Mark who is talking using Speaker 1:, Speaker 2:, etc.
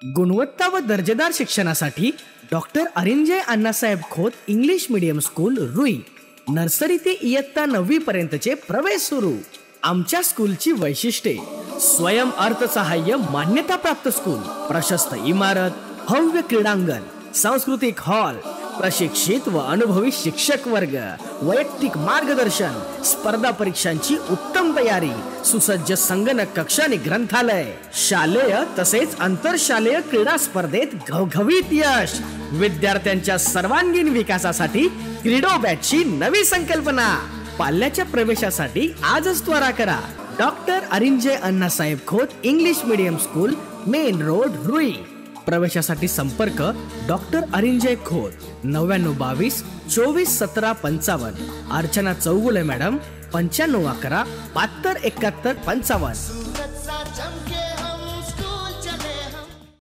Speaker 1: गुणवत्ता व दर्जेदार शिक्षणासाठी doctor Arinjay Annasaheb Khot English medium school Rui, nursery ते इयत्ता 9वी पर्यंतचे प्रवेश सुरू। आमच्या स्कूलची वैशिष्ट्ये: स्वयं अर्थसहाय्य मान्यताप्राप्त स्कूल, प्रशस्त इमारत, भव्य क्रीडांगण, सांस्कृतिक हॉल, प्रशिक्षित व अनुभवी शिक्षक वर्ग, वैयक्तिक मार्गदर्शन, स्पर्धा परीक्षांची उत्तम तयारी, सुसज्ज संगणक कक्ष आणि ग्रंथालय, शालेय तसेच आंतरशालेय क्रीडा स्पर्धेत घवघवीत यश, विद्यार्थ्यांच्या सर्वांगीण विकासासाठी क्रीडो बॅचची नवी संकल्पना। पाल्याच्या प्रवेशासाठी आजच त्वरा करा। Doctor Arinjay Annasaheb Khot English medium school, main road, Rui. प्रवेशासाठी संपर्क डॉक्टर अरिंजय खोत 9922 24 17 55, अर्चना चौगुले मॅडम 9511 72 71 55।